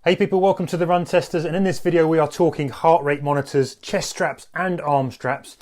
Hey people, welcome to the Run Testers, and in this video we are talking heart rate monitors, chest straps and arm straps.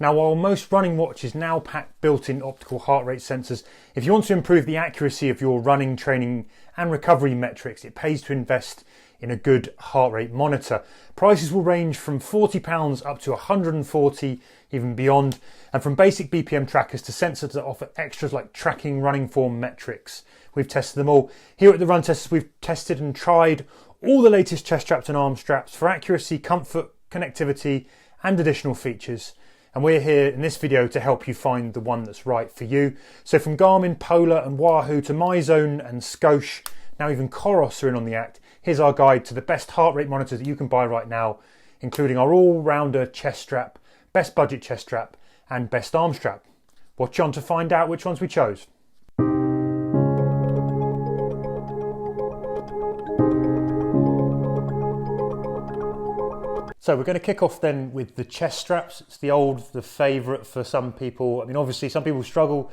Now while most running watches now pack built-in optical heart rate sensors, if you want to improve the accuracy of your running, training and recovery metrics, it pays to invest in a good heart rate monitor. Prices will range from £40 up to £140, even beyond, and from basic BPM trackers to sensors that offer extras like tracking running form metrics. We've tested them all. Here at the Run Testers, we've tested and tried all the latest chest straps and arm straps for accuracy, comfort, connectivity and additional features. And we're here in this video to help you find the one that's right for you. So from Garmin, Polar and Wahoo to Myzone and Scosche, now even COROS are in on the act. Here's our guide to the best heart rate monitors that you can buy right now, including our all-rounder chest strap, best budget chest strap and best arm strap. Watch on to find out which ones we chose. So we're going to kick off then with the chest straps. It's the favourite for some people. I mean, obviously some people struggle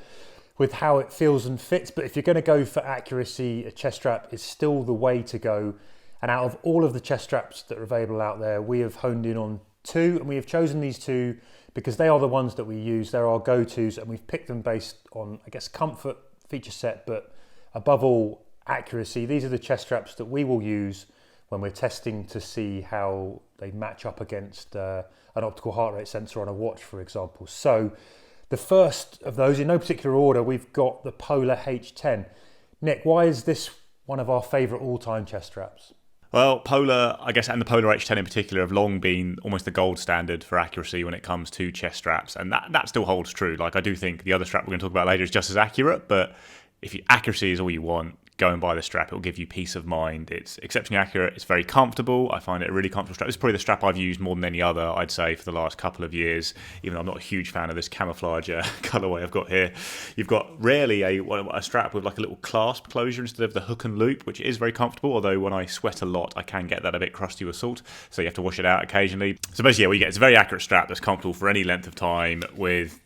with how it feels and fits, but if you're going to go for accuracy, a chest strap is still the way to go. And out of all of the chest straps that are available out there, we have honed in on two, and we have chosen these two because they are the ones that we use. They're our go-tos, and we've picked them based on, I guess, comfort, feature set, but above all, accuracy. These are the chest straps that we will use when we're testing to see how they match up against an optical heart rate sensor on a watch, for example. So the first of those, in no particular order, we've got the Polar H10. Nick, why is this one of our favourite all-time chest straps? Well, Polar, I guess, and the Polar H10 in particular have long been almost the gold standard for accuracy when it comes to chest straps, and that still holds true. Like, I do think the other strap we're going to talk about later is just as accurate, but if accuracy is all you want, go and buy the strap. It will give you peace of mind. It's exceptionally accurate. It's very comfortable. I find it a really comfortable strap. It's probably the strap I've used more than any other, I'd say, for the last couple of years, even though I'm not a huge fan of this camouflage colourway I've got here. You've got rarely a strap with like a little clasp closure instead of the hook and loop, which is very comfortable, although when I sweat a lot, I can get that a bit crusty with salt, so you have to wash it out occasionally. So basically, what you get is a very accurate strap that's comfortable for any length of time with,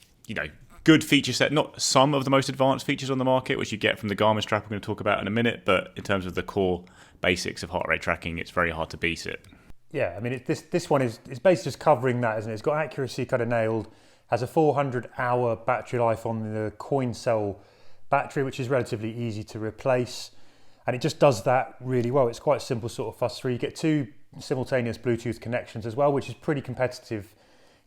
good feature set, not some of the most advanced features on the market, which you get from the Garmin strap we're going to talk about in a minute, but in terms of the core basics of heart rate tracking, it's very hard to beat it. Yeah, I mean, this one is basically just covering that, isn't it? It's got accuracy kind of nailed, has a 400-hour battery life on the coin cell battery, which is relatively easy to replace, and it just does that really well. It's quite a simple sort of fuss through. You get two simultaneous Bluetooth connections as well, which is pretty competitive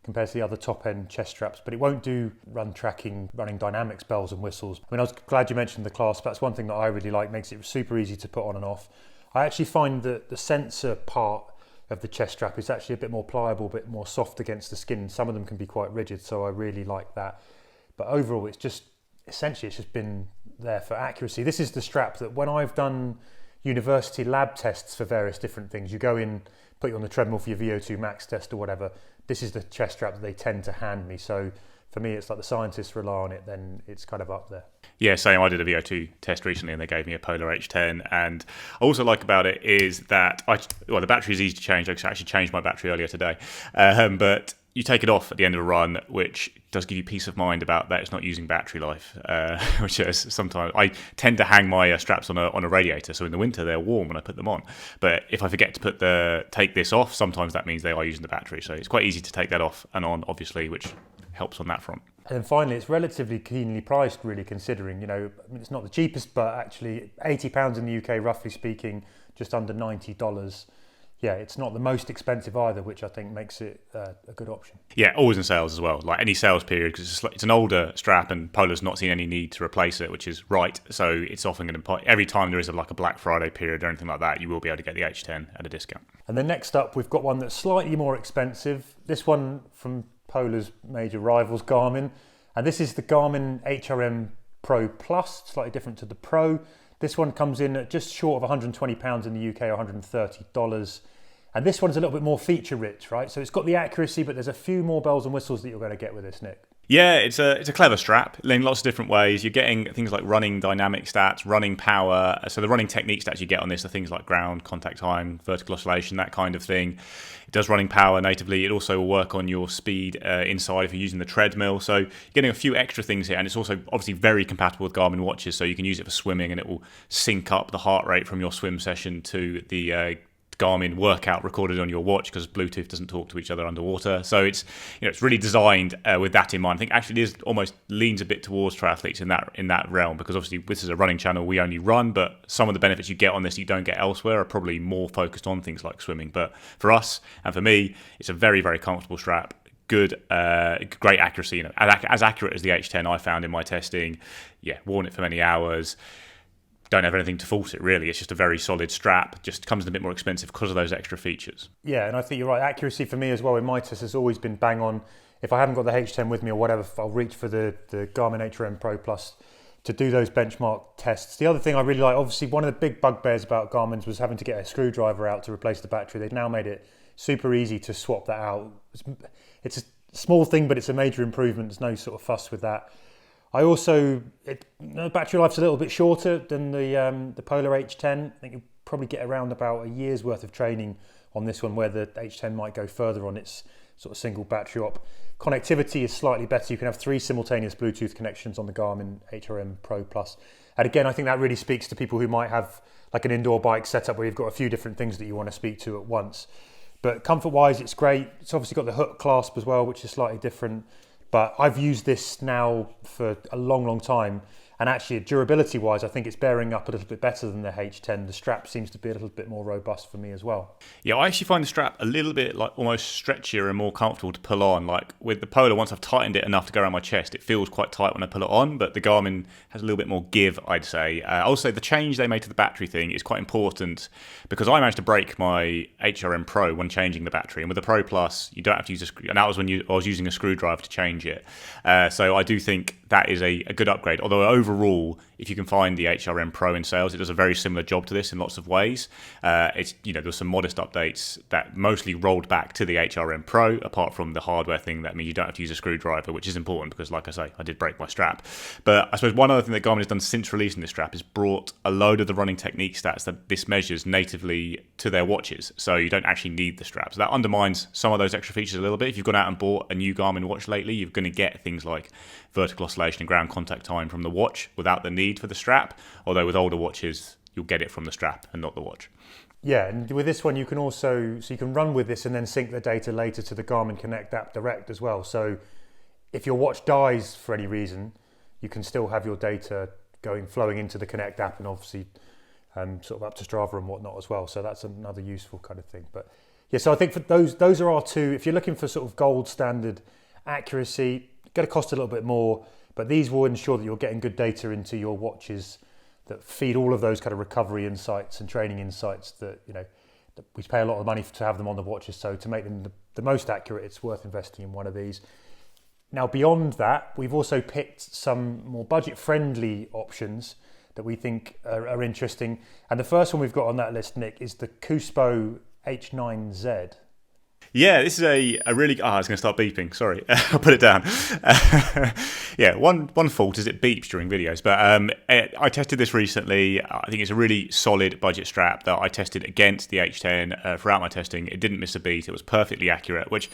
compared to the other top-end chest straps, but it won't do run tracking, running dynamics, bells and whistles. I mean, I was glad you mentioned the clasp. That's one thing that I really like, makes it super easy to put on and off. I actually find that the sensor part of the chest strap is actually a bit more pliable, a bit more soft against the skin. Some of them can be quite rigid, so I really like that. But overall, it's just been there for accuracy. This is the strap that when I've done university lab tests for various different things, you go in, put you on the treadmill for your VO2 max test or whatever, this is the chest strap that they tend to hand me. So for me, it's like the scientists rely on it, then it's kind of up there. Yeah, same. I did a VO2 test recently and they gave me a Polar H10. And I also like about it is that, the battery is easy to change. I actually changed my battery earlier today. But you take it off at the end of a run, which does give you peace of mind about that it's not using battery life, which is sometimes I tend to hang my straps on a radiator, so in the winter they're warm when I put them on. But if I forget to take this off, sometimes that means they are using the battery. So it's quite easy to take that off and on, obviously, which helps on that front. And then finally, it's relatively keenly priced, really, considering, it's not the cheapest, but actually £80 in the UK, roughly speaking, just under $90. Yeah, it's not the most expensive either, which I think makes it a good option. Yeah, always in sales as well. Like any sales period, because it's an older strap and Polar's not seen any need to replace it, which is right. So it's often going to, every time there is a Black Friday period or anything like that, you will be able to get the H10 at a discount. And then next up, we've got one that's slightly more expensive. This one from Polar's major rivals, Garmin. And this is the Garmin HRM Pro Plus, slightly different to the Pro. This one comes in at just short of £120 in the UK, or $130. And this one's a little bit more feature rich, right? So it's got the accuracy, but there's a few more bells and whistles that you're going to get with this, Nick. Yeah, it's a clever strap in lots of different ways. You're getting things like running dynamic stats, running power. So the running technique stats you get on this are things like ground, contact time, vertical oscillation, that kind of thing. It does running power natively. It also will work on your speed inside if you're using the treadmill. So you're getting a few extra things here, and it's also obviously very compatible with Garmin watches. So you can use it for swimming, and it will sync up the heart rate from your swim session to the Garmin workout recorded on your watch, because Bluetooth doesn't talk to each other underwater. So it's it's really designed with that in mind. I think actually it is almost leans a bit towards triathletes in that realm, because obviously this is a running channel, we only run, but some of the benefits you get on this you don't get elsewhere are probably more focused on things like swimming. But for us and for me, it's a very, very comfortable strap. Good, great accuracy. As accurate as the H10 I found in my testing. Yeah, worn it for many hours. Don't have anything to fault it, really. It's just a very solid strap. Just comes in a bit more expensive because of those extra features. Yeah, and I think you're right. Accuracy for me as well in my test has always been bang on. If I haven't got the H10 with me or whatever, I'll reach for the Garmin HRM Pro Plus to do those benchmark tests. The other thing I really like, obviously one of the big bugbears about Garmin's was having to get a screwdriver out to replace the battery. They've now made it super easy to swap that out. It's a small thing, but it's a major improvement. There's no sort of fuss with that. I also, battery life's a little bit shorter than the Polar H10. I think you'll probably get around about a year's worth of training on this one, where the H10 might go further on its sort of single battery op. Connectivity is slightly better. You can have 3 simultaneous Bluetooth connections on the Garmin HRM Pro Plus. And again, I think that really speaks to people who might have like an indoor bike setup where you've got a few different things that you want to speak to at once. But comfort-wise, it's great. It's obviously got the hook clasp as well, which is slightly different. But I've used this now for a long, long time. And actually, durability-wise, I think it's bearing up a little bit better than the H10. The strap seems to be a little bit more robust for me as well. Yeah, I actually find the strap a little bit like almost stretchier and more comfortable to pull on. Like with the Polar, once I've tightened it enough to go around my chest, it feels quite tight when I pull it on. But the Garmin has a little bit more give, I'd say. Also, the change they made to the battery thing is quite important, because I managed to break my HRM Pro when changing the battery. And with the Pro Plus, you don't have to use a screw. And that was when I was using a screwdriver to change it. So I do think that is a good upgrade. Although overall, if you can find the HRM Pro in sales, it does a very similar job to this in lots of ways. There's some modest updates that mostly rolled back to the HRM Pro, apart from the hardware thing. That means you don't have to use a screwdriver, which is important because, like I say, I did break my strap. But I suppose one other thing that Garmin has done since releasing this strap is brought a load of the running technique stats that this measures natively to their watches, so you don't actually need the strap. So that undermines some of those extra features a little bit. If you've gone out and bought a new Garmin watch lately, you're going to get things like vertical oscillation and ground contact time from the watch without the need for the strap, although with older watches you'll get it from the strap and not the watch. Yeah, and with this one you can also, so you can run with this and then sync the data later to the Garmin Connect app direct as well. So if your watch dies for any reason, you can still have your data flowing into the Connect app, and obviously sort of up to Strava and whatnot as well. So that's another useful kind of thing. But yeah, so I think for those are our two. If you're looking for sort of gold standard accuracy, going to cost a little bit more, but these will ensure that you're getting good data into your watches that feed all of those kind of recovery insights and training insights that that we pay a lot of money to have them on the watches. So to make them the most accurate, it's worth investing in one of these. Now, beyond that, we've also picked some more budget-friendly options that we think are interesting. And the first one we've got on that list, Nick, is the Cuspo H9Z. Yeah, this is a really... I was going to start beeping. Sorry. I'll put it down. Yeah, one fault is it beeps during videos. But I tested this recently. I think it's a really solid budget strap that I tested against the H10 throughout my testing. It didn't miss a beat. It was perfectly accurate, which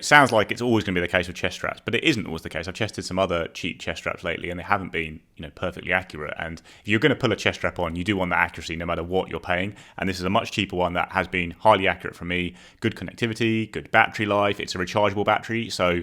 sounds like it's always going to be the case with chest straps, but it isn't always the case. I've tested some other cheap chest straps lately, and they haven't been perfectly accurate. And if you're going to pull a chest strap on, you do want that accuracy no matter what you're paying. And this is a much cheaper one that has been highly accurate for me. Good connectivity, good battery life. It's a rechargeable battery, so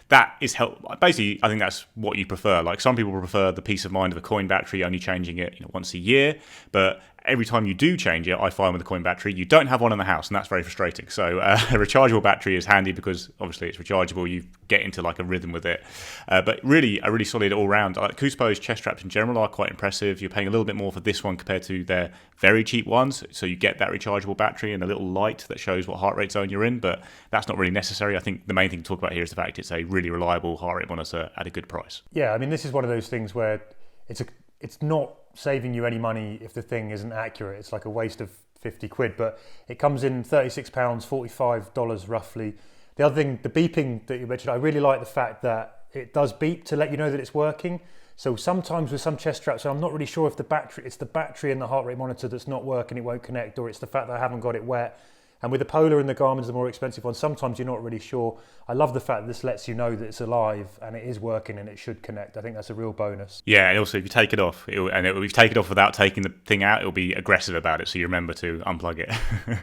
that is basically, I think that's what you prefer. Like, some people prefer the peace of mind of a coin battery, only changing it once a year, but every time you do change it, I find with a coin battery, you don't have one in the house, and that's very frustrating. So a rechargeable battery is handy because obviously it's rechargeable. You get into like a rhythm with it. But really, a really solid all-round. Like Cuspo's chest straps in general are quite impressive. You're paying a little bit more for this one compared to their very cheap ones. So you get that rechargeable battery and a little light that shows what heart rate zone you're in, but that's not really necessary. I think the main thing to talk about here is the fact it's a really reliable heart rate monitor at a good price. Yeah, I mean, this is one of those things where it's not saving you any money if the thing isn't accurate. It's like a waste of 50 quid, but it comes in £36, $45 roughly. The other thing, the beeping that you mentioned, I really like the fact that it does beep to let you know that it's working. So sometimes with some chest straps, I'm not really sure if it's the battery in the heart rate monitor that's not working, it won't connect, or it's the fact that I haven't got it wet. And with the Polar and the Garmin's, the more expensive ones, sometimes you're not really sure. I love the fact that this lets you know that it's alive and it is working and it should connect. I think that's a real bonus. Yeah, and also if you take it off, if you take it off without taking the thing out, it'll be aggressive about it, so you remember to unplug it.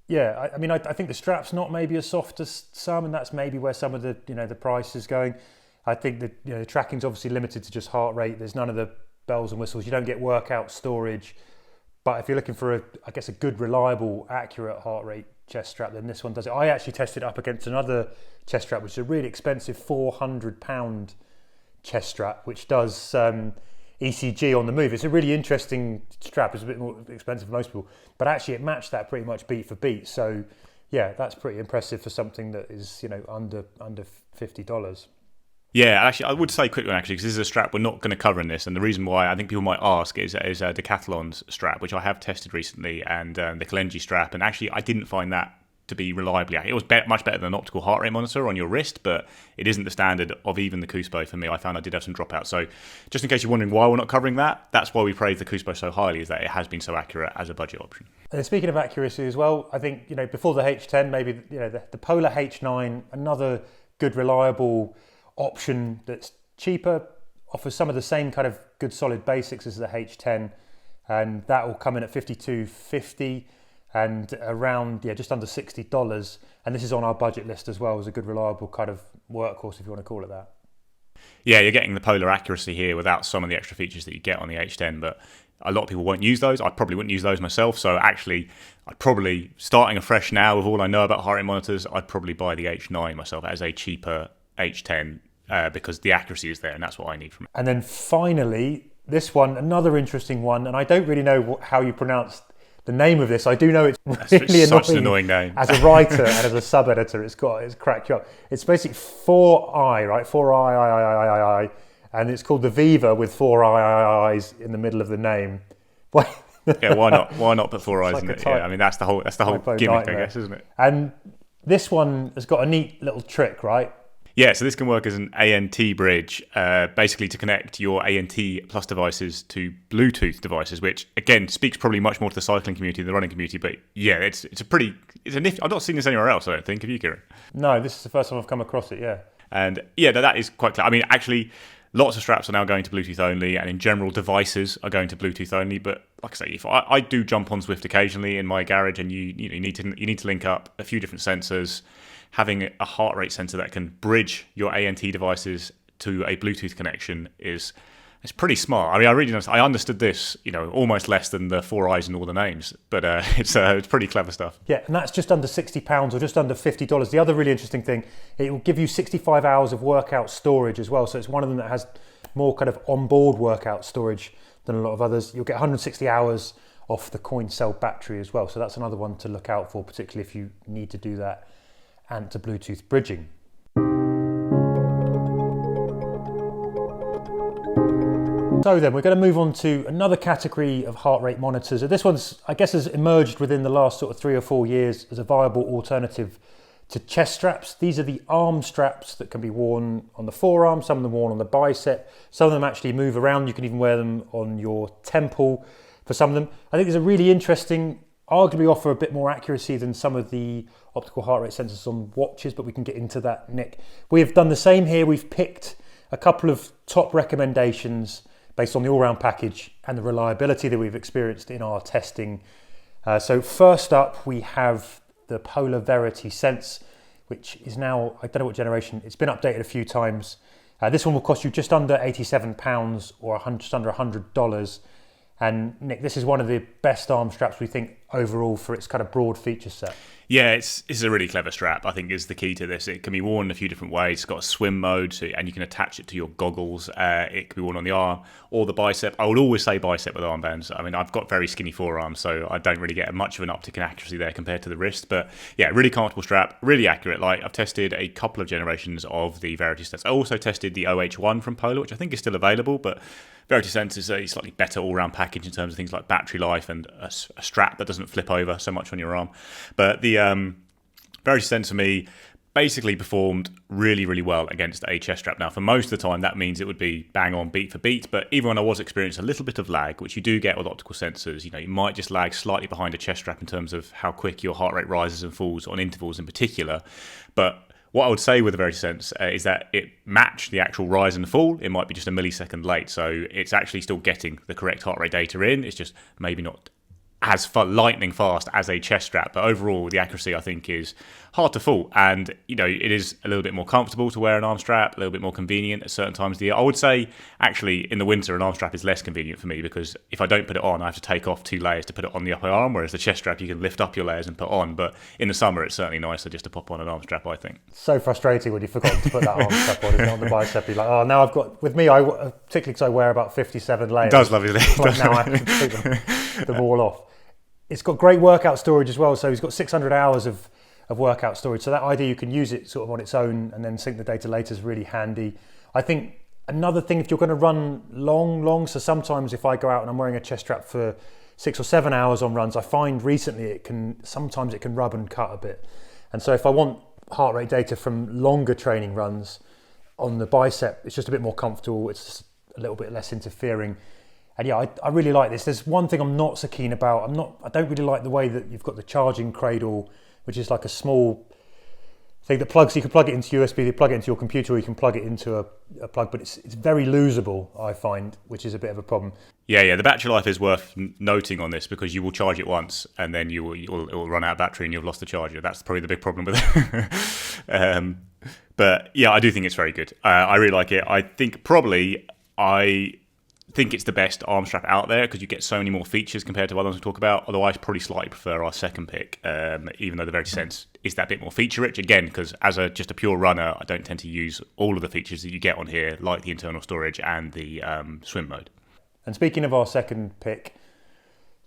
Yeah, I mean, I think the strap's not maybe as soft as some, and that's maybe where some of the, the price is going. I think that, the tracking's obviously limited to just heart rate. There's none of the bells and whistles. You don't get workout storage. But if you're looking for a good, reliable, accurate heart rate chest strap, then this one does it. I actually tested it up against another chest strap, which is a really expensive £400 chest strap, which does ECG on the move. It's a really interesting strap. It's a bit more expensive for most people, but actually it matched that pretty much beat for beat. So yeah, that's pretty impressive for something that is, under $50. Yeah, actually, I would say quick one, actually, because this is a strap we're not going to cover in this. And the reason why I think people might ask is Decathlon's strap, which I have tested recently, and the Kalenji strap. And actually, I didn't find that to be reliably accurate. It was much better than an optical heart rate monitor on your wrist, but it isn't the standard of even the Cuspo for me. I found I did have some dropouts. So just in case you're wondering why we're not covering that, that's why we praise the Cuspo so highly, is that it has been so accurate as a budget option. And speaking of accuracy as well, I think, before the H10, maybe, the Polar H9, another good, reliable option that's cheaper, offers some of the same kind of good solid basics as the H10, and that will come in at $52.50 and around just under $60. And this is on our budget list as well as a good reliable kind of workhorse, if you want to call it that. Yeah, you're getting the Polar accuracy here without some of the extra features that you get on the H10, but a lot of people won't use those. I probably wouldn't use those myself. So actually, I'd probably, starting afresh now with all I know about heart rate monitors, I'd probably buy the H9 myself as a cheaper H10 because the accuracy is there and that's what I need from it. And then finally, this one, another interesting one, and I don't really know how you pronounce the name of this. I do know it's really such an annoying name. As a writer and as a sub-editor, it's cracked you up. It's basically 4i, right? 4i, and it's called the Viva with 4 i's in the middle of the name. Yeah, why not? Why not put 4 eyes like in it? Yeah, I mean that's the whole gimmick, nightmare. I guess, isn't it? And this one has got a neat little trick, right? Yeah, so this can work as an ANT bridge, basically to connect your ANT plus devices to Bluetooth devices, which again speaks probably much more to the cycling community than the running community. But yeah, it's a nifty. I've not seen this anywhere else, I don't think. Have you, Kieran? No, this is the first time I've come across it. Yeah, and yeah, that is quite clear. I mean, actually, lots of straps are now going to Bluetooth only, and in general, devices are going to Bluetooth only. But like I say, if I do jump on Zwift occasionally in my garage, and you need to link up a few different sensors. Having a heart rate sensor that can bridge your ANT devices to a Bluetooth connection it's pretty smart. I mean, I understood this, almost less than the 4 eyes and all the names, but it's pretty clever stuff. Yeah, and that's just under £60 or just under $50. The other really interesting thing, it will give you 65 hours of workout storage as well. So it's one of them that has more kind of onboard workout storage than a lot of others. You'll get 160 hours off the coin cell battery as well. So that's another one to look out for, particularly if you need to do that and to Bluetooth bridging. So then we're going to move on to another category of heart rate monitors. This one's, I guess, has emerged within the last sort of 3 or 4 years as a viable alternative to chest straps. These are the arm straps that can be worn on the forearm, some of them worn on the bicep, some of them actually move around. You can even wear them on your temple for some of them. I think it's a really interesting, arguably offer a bit more accuracy than some of the optical heart rate sensors on watches, but we can get into that, Nick. We've done the same here. We've picked a couple of top recommendations based on the all-round package and the reliability that we've experienced in our testing. So first up, we have the Polar Verity Sense, which is now, I don't know what generation, it's been updated a few times. This one will cost you just under £87 or just under $100. And Nick, this is one of the best arm straps we think overall for its kind of broad feature set. Yeah, it's a really clever strap, I think, is the key to this. It can be worn in a few different ways. It's got a swim mode, and you can attach it to your goggles. It can be worn on the arm or the bicep. I would always say bicep with armbands. I mean, I've got very skinny forearms, so I don't really get much of an uptick in accuracy there compared to the wrist. But yeah, really comfortable strap, really accurate. Like, I've tested a couple of generations of the Verity Sense. I also tested the OH1 from Polar, which I think is still available, but Verity Sense is a slightly better all-round package in terms of things like battery life and a strap that doesn't flip over so much on your arm. But the Verity Sense for me, basically performed really, really well against a chest strap. Now, for most of the time, that means it would be bang on beat for beat. But even when I was experiencing a little bit of lag, which you do get with optical sensors, you might just lag slightly behind a chest strap in terms of how quick your heart rate rises and falls on intervals in particular. But what I would say with the VeritySense is that it matched the actual rise and fall. It might be just a millisecond late. So it's actually still getting the correct heart rate data in. It's just maybe not as lightning fast as a chest strap, but overall the accuracy I think is hard to fault, and it is a little bit more comfortable to wear an arm strap, a little bit more convenient at certain times of the year. I would say actually in the winter an arm strap is less convenient for me, because if I don't put it on I have to take off 2 layers to put it on the upper arm, whereas the chest strap you can lift up your layers and put on. But in the summer it's certainly nicer just to pop on an arm strap, I think. So frustrating when you've forgotten to put that arm strap on, isn't it, on the bicep. You're like, oh, now I've got, with me, particularly because I wear about 57 layers. It does love you. Now I have to take them all off. It's got great workout storage as well. So it's got 600 hours of workout storage. So that idea you can use it sort of on its own and then sync the data later is really handy. I think another thing, if you're going to run long, so sometimes if I go out and I'm wearing a chest strap for 6 or 7 hours on runs, I find recently sometimes it can rub and cut a bit. And so if I want heart rate data from longer training runs on the bicep, it's just a bit more comfortable. It's just a little bit less interfering. And yeah, I really like this. There's one thing I'm not so keen about. I don't really like the way that you've got the charging cradle, which is like a small thing that plugs. You can plug it into USB, you plug it into your computer, or you can plug it into a plug. But it's very losable, I find, which is a bit of a problem. Yeah. The battery life is worth noting on this, because you will charge it it and then it will run out of battery and you've lost the charger. That's probably the big problem with it. But yeah, I do think it's very good. I really like it. I think it's the best arm strap out there, because you get so many more features compared to others we talk about. Although I probably slightly prefer our second pick, even though the VeritySense is that bit more feature rich. Again, because as just a pure runner, I don't tend to use all of the features that you get on here, like the internal storage and the swim mode. And speaking of our second pick,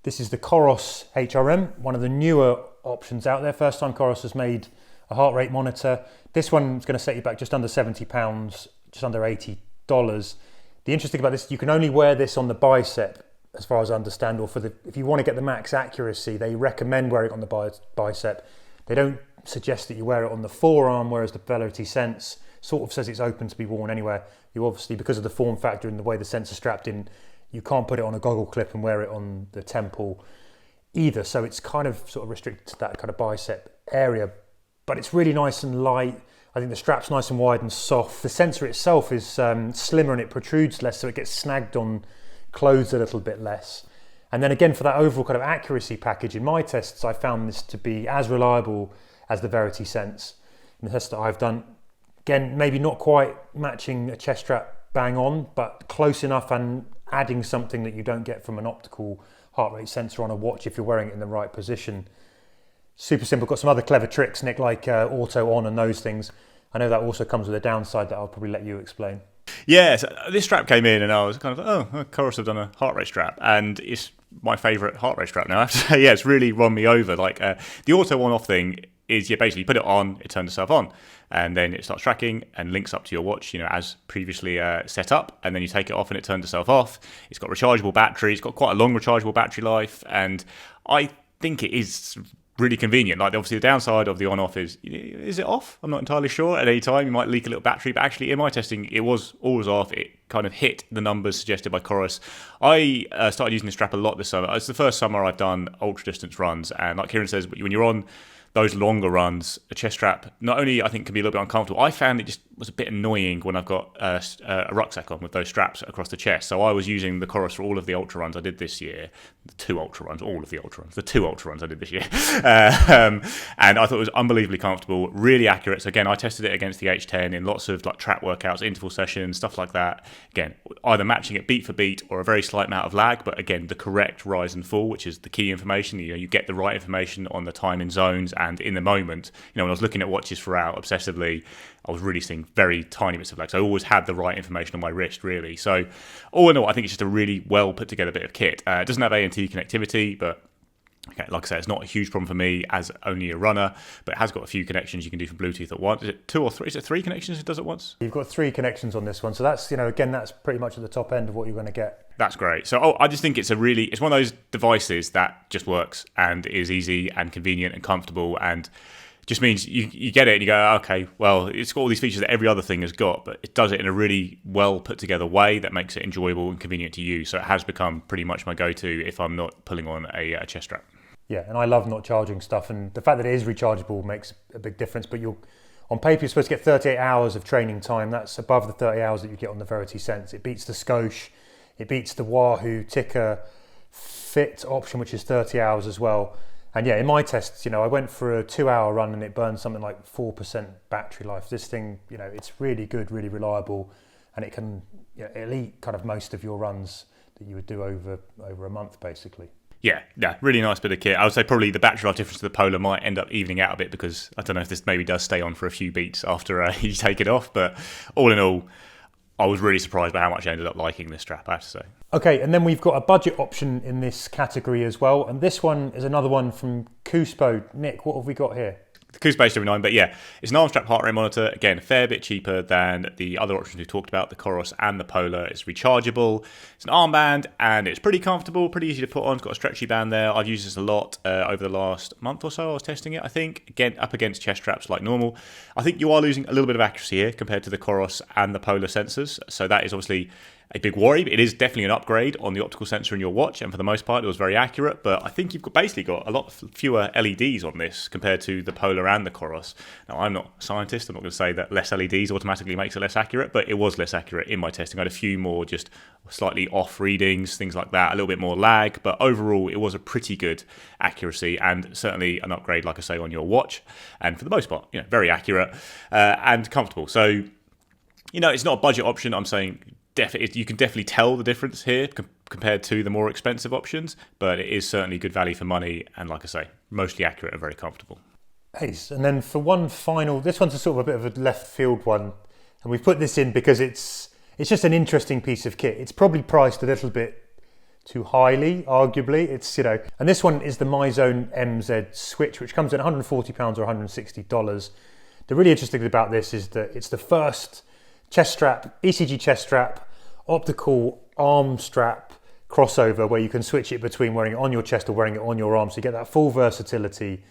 this is the COROS HRM, one of the newer options out there. First time COROS has made a heart rate monitor. This one's going to set you back just under £70, just under $80. The interesting thing about this, you can only wear this on the bicep, as far as I understand, or if you want to get the max accuracy, they recommend wearing it on the bicep. They don't suggest that you wear it on the forearm, whereas the VeritySense sort of says it's open to be worn anywhere. You obviously, because of the form factor and the way the sensor's strapped in, you can't put it on a goggle clip and wear it on the temple either. So it's kind of sort of restricted to that kind of bicep area, but it's really nice and light. I think the strap's nice and wide and soft. The sensor itself is slimmer and it protrudes less, so it gets snagged on clothes a little bit less. And then again, for that overall kind of accuracy package, in my tests, I found this to be as reliable as the VeritySense. In the tests that I've done, again, maybe not quite matching a chest strap bang on, but close enough, and adding something that you don't get from an optical heart rate sensor on a watch if you're wearing it in the right position. Super simple. Got some other clever tricks, Nick, like auto on and those things. I know that also comes with a downside that I'll probably let you explain. Yeah, so this strap came in and I was kind of, COROS have done a heart rate strap, and it's my favourite heart rate strap now. I have to say, yeah, it's really run me over. Like the auto on-off thing is, basically you put it on, it turns itself on, and then it starts tracking and links up to your watch, as previously set up, and then you take it off and it turns itself off. It's got rechargeable battery. It's got quite a long rechargeable battery life, and I think it is really convenient. Like, obviously the downside of the on-off is it off? I'm not entirely sure. At any time you might leak a little battery, but actually in my testing it was always off. It kind of hit the numbers suggested by COROS. I started using this strap a lot this summer. It's the first summer I've done ultra distance runs, and like Kieran says, when you're on those longer runs, a chest strap not only I think can be a little bit uncomfortable, I found it just was a bit annoying when I've got a rucksack on with those straps across the chest. So I was using the COROS for all of the ultra runs I did this year, the two ultra runs I did this year, and I thought it was unbelievably comfortable, really accurate. So again, I tested it against the H10 in lots of like trap workouts, interval sessions, stuff like that. Again, either matching it beat for beat or a very slight amount of lag, but again, the correct rise and fall, which is the key information. You get the right information on the time in zones and in the moment. When I was looking at watches for out obsessively, I was really seeing very tiny bits of lag. So I always had the right information on my wrist, really. So all in all, I think it's just a really well put together bit of kit. It doesn't have ANT connectivity, but okay, like I say, it's not a huge problem for me as only a runner, but it has got a few connections you can do from Bluetooth at once. Is it 2 or 3? Is it 3 connections it does at once? You've got 3 connections on this one. So that's, again, that's pretty much at the top end of what you're going to get. That's great. So I just think it's it's one of those devices that just works and is easy and convenient and comfortable, and just means you get it and you go, okay, well, it's got all these features that every other thing has got, but it does it in a really well put together way that makes it enjoyable and convenient to use. So it has become pretty much my go-to if I'm not pulling on a chest strap. Yeah, and I love not charging stuff, and the fact that it is rechargeable makes a big difference. But on paper, you're supposed to get 38 hours of training time. That's above the 30 hours that you get on the Verity Sense. It beats the Scosche, it beats the Wahoo Ticker Fit option, which is 30 hours as well. And yeah, in my tests, I went for a 2-hour run and it burned something like 4% battery life. This thing, it's really good, really reliable, and it can it'll eat kind of most of your runs that you would do over a month, basically. Yeah, really nice bit of kit. I would say probably the battery life difference to the Polar might end up evening out a bit, because I don't know if this maybe does stay on for a few beats after you take it off. But all in all, I was really surprised by how much I ended up liking this strap, I have to say. Okay, and then we've got a budget option in this category as well. And this one is another one from Cuspo. Nick, what have we got here? The Cuspo H9, but yeah, it's an armstrap heart rate monitor. Again, a fair bit cheaper than the other options we talked about, the COROS and the Polar. It's rechargeable, it's an armband, and it's pretty comfortable, pretty easy to put on. It's got a stretchy band there. I've used this a lot over the last month or so. I was testing it, I think. Again, up against chest straps like normal. I think you are losing a little bit of accuracy here compared to the COROS and the Polar sensors. So that is obviously a big worry, but it is definitely an upgrade on the optical sensor in your watch, and for the most part it was very accurate. But I think you've basically got a lot fewer LEDs on this compared to the Polar and the COROS. Now, I'm not a scientist, I'm not going to say that less LEDs automatically makes it less accurate, but it was less accurate in my testing. I had a few more just slightly off readings, things like that, a little bit more lag, but overall it was a pretty good accuracy, and certainly an upgrade, like I say, on your watch, and for the most part, very accurate and comfortable. So, it's not a budget option. I'm saying you can definitely tell the difference here compared to the more expensive options, but it is certainly good value for money, and like I say, mostly accurate and very comfortable. Ace. And then for one final, this one's a sort of a bit of a left field one, and we've put this in because it's just an interesting piece of kit. It's probably priced a little bit too highly, arguably. It's and this one is the Myzone MZ Switch, which comes at £140 or $160. The really interesting thing about this is that it's the first chest strap, ECG chest strap, optical arm strap crossover where you can switch it between wearing it on your chest or wearing it on your arm. So you get that full versatility,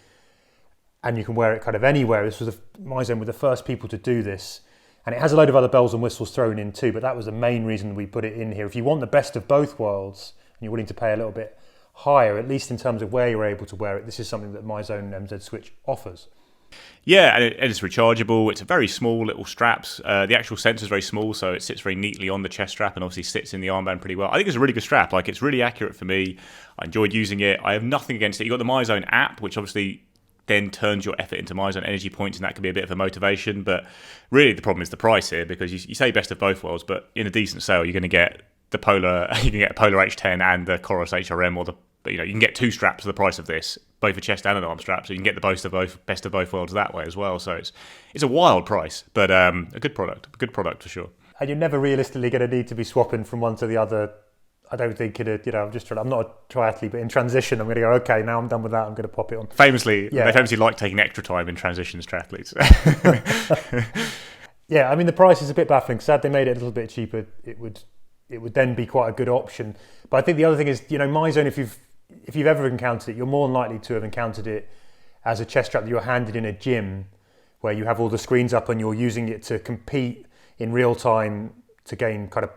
and you can wear it kind of anywhere. This was Myzone were the first people to do this. And it has a load of other bells and whistles thrown in too, but that was the main reason we put it in here. If you want the best of both worlds and you're willing to pay a little bit higher, at least in terms of where you're able to wear it, this is something that Myzone MZ Switch offers. Yeah, and it's rechargeable. It's a very small little straps. The actual sensor is very small, so it sits very neatly on the chest strap and obviously sits in the armband pretty well. I think it's a really good strap. Like, it's really accurate for me. I enjoyed using it. I have nothing against it. You've got the Myzone app, which obviously then turns your effort into Myzone energy points, and that can be a bit of a motivation. But really the problem is the price here, because you say best of both worlds, but in a decent sale you're going to get the Polar, you can get a Polar H10 and the COROS HRM, but you can get two straps for the price of this, both a chest and an arm strap, so you can get the best of both worlds that way as well. So it's a wild price, but a good product for sure. And you're never realistically going to need to be swapping from one to the other. I don't think I'm not a triathlete, but in transition, I'm going to go, okay, now I'm done with that, I'm going to pop it on. They famously like taking extra time in transitions, triathletes. Yeah, I mean, the price is a bit baffling. Sad they made it a little bit cheaper. It would then be quite a good option. But I think the other thing is, Myzone, if you've ever encountered it, you're more than likely to have encountered it as a chest strap that you're handed in a gym where you have all the screens up and you're using it to compete in real time to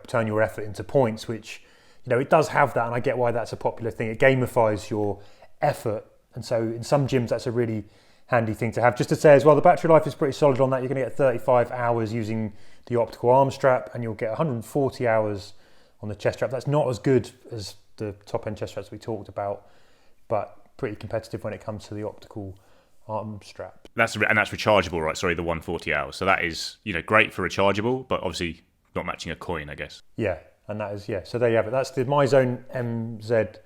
turn your effort into points, which, it does have that, and I get why that's a popular thing. It gamifies your effort, and so in some gyms that's a really handy thing to have. Just to say as well, the battery life is pretty solid on that. You're going to get 35 hours using the optical arm strap, and you'll get 140 hours on the chest strap. That's not as good as the top-end chest straps we talked about, but pretty competitive when it comes to the optical arm strap. That's rechargeable, right? Sorry, the 140 hours. So that is, great for rechargeable, but obviously not matching a coin, I guess. Yeah. And that is, so there you have it. That's the Myzone MZ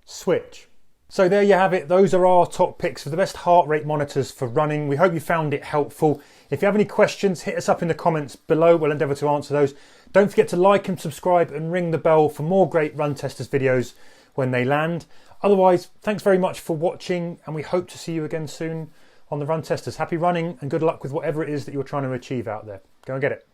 Switch. So there you have it. Those are our top picks for the best heart rate monitors for running. We hope you found it helpful. If you have any questions, hit us up in the comments below. We'll endeavour to answer those. Don't forget to like and subscribe and ring the bell for more great Run Testers videos when they land. Otherwise, thanks very much for watching, and we hope to see you again soon on the Run Testers. Happy running and good luck with whatever it is that you're trying to achieve out there. Go and get it.